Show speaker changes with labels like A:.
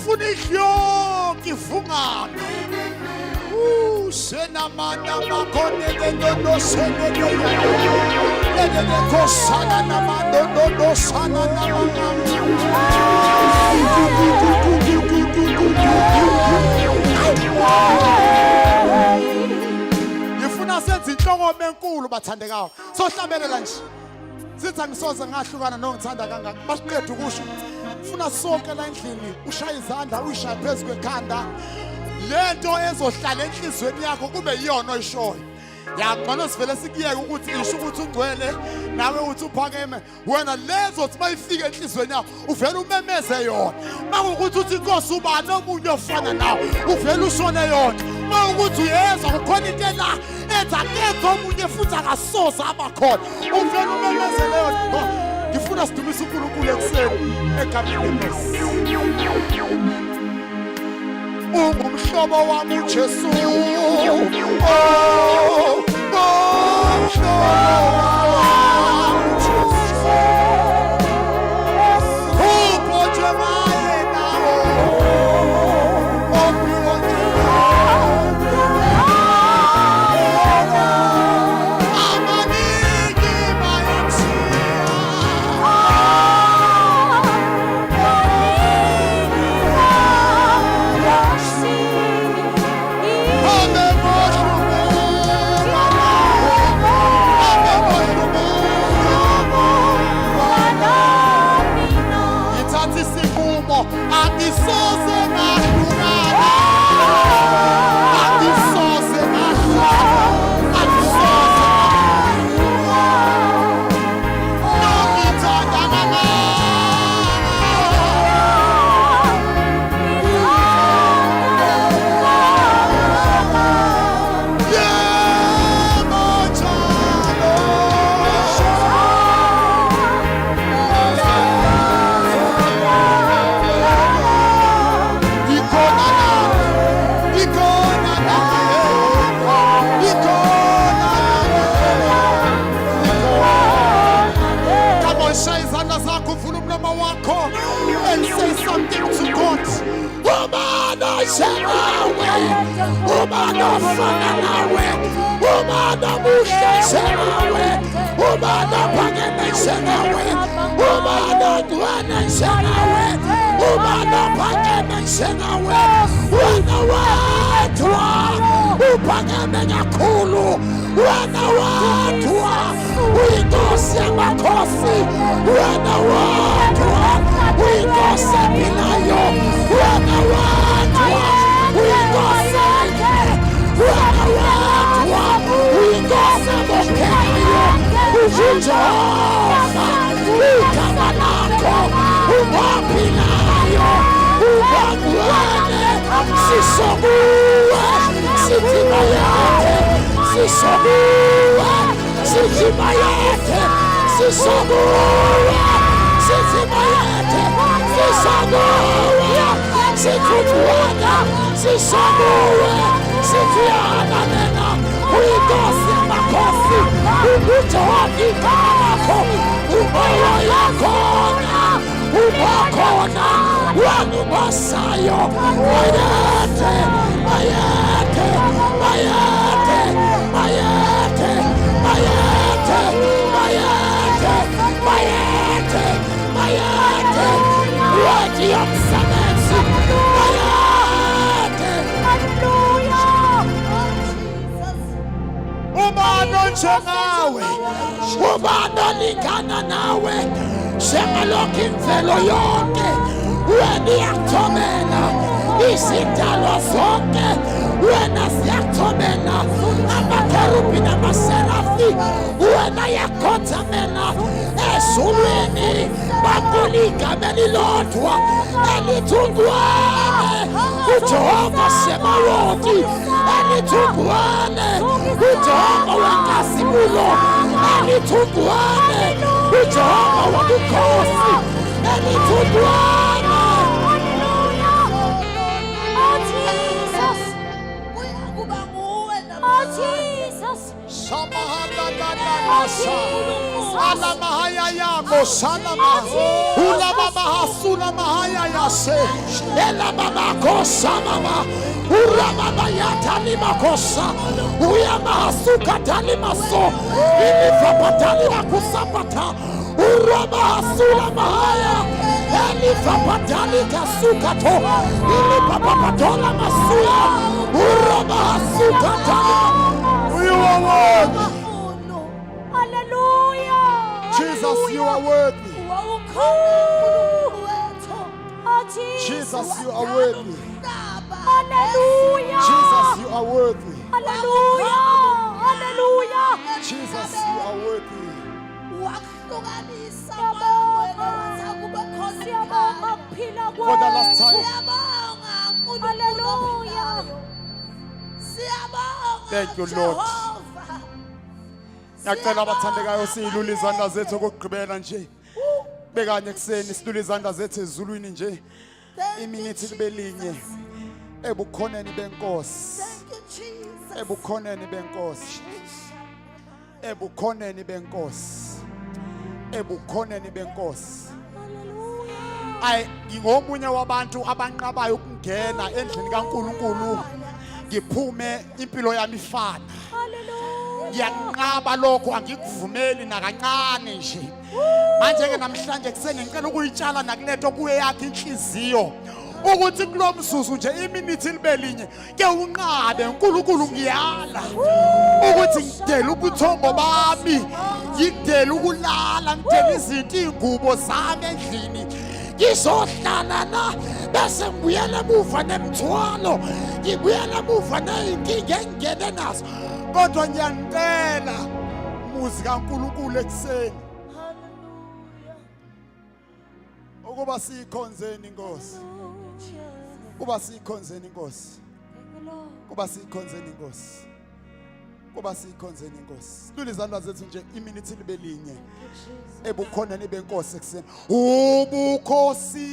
A: ngifuna ihloko ifungane senamana makhona ndondo seneleyo lekosana namandondo sana ngifuna senze inhloko enkulu bathandekayo sohlabelela nje sithi angisoze ngahlukana nongithanda kangaka masiqeda ukusho ufuna sonke la endlini ushaya izandla uyishaya phezu kwekhanda lento ezohlala enhlizweni yakho kube yiyona oyishoyo yaqala sivele sikuyeke ukuthi isho ukuthi ungcwele nawe uthi uphakeme wena lezothi bayifika enhlizweni yakho uvela umemeze yona makuthi uthi inkosi ubani omunye ofana nawe uvela ushone yona makuthi uyezwa kukhona into la ethi akekho omunye futhi akasoze abakhona uvela umemeze yona ngifuna sidumise uNkulunkulu ekuseni egameni lenkosi umhlobo wami uJesu kosalama ula baba hasula mahaya yase ela baba kosamama ura baba yatali makosa uya mahasuka tali maso ili fapatali makusapata ura mahasula mahaya eli fapatali kasukato ili papapatola masuya ura mahasuka tali. You are worthy.
B: Hallelujah.
A: Jesus, you are worthy.
B: Jesus,
A: you are worthy.
B: Hallelujah.
A: Jesus, you are worthy.
B: Hallelujah. Hallelujah.
A: Jesus, you are worthy. For the last time.
B: Hallelujah.
A: Thank you, Lord. Ngiyacela abathandekayo siyilule izandla zethu okugqibela nje. Bekanye kuseni silule izandla zethu ezulwini nje. Iminithi libe linye. Ebukhoneni benkosi. Ebukhoneni benkosi. Ebukhoneni benkosi. Ebukhoneni benkosi. Ay ngingomunye wabantu abanqabayo ukungena endlini kaNkuluNkulu ngiphume impilo yami ifana. Ngiyanqaba lokho angikuvumeli nakancane nje. Manje ke namhlanje kuseni ngicela ukuyitshala nakuletho kuye yakhe inhliziyo ukuthi kulomzuzu nje iminithi libe linye ke unqabe uNkulunkulu ngiyala ukuthi ngidela ubuthongo bami ngidela ukulala ngidela izinto ingubo zami endlini ngizohlala la bese ngibuyela emuva nemthwalo ngibuyela emuva neyinkinga engingene nazo kodwa ngiyanicela umuzi kaNkulunkulu ekuseni ukuba sikhonzeni inkosi kuba sikhonzeni inkosi kuba sikhonzeni inkosi kuba sikhonzeni inkosi silule izandla zethu nje iminithi libe linye ebukhoneni benkosi ekuseni ubukhosi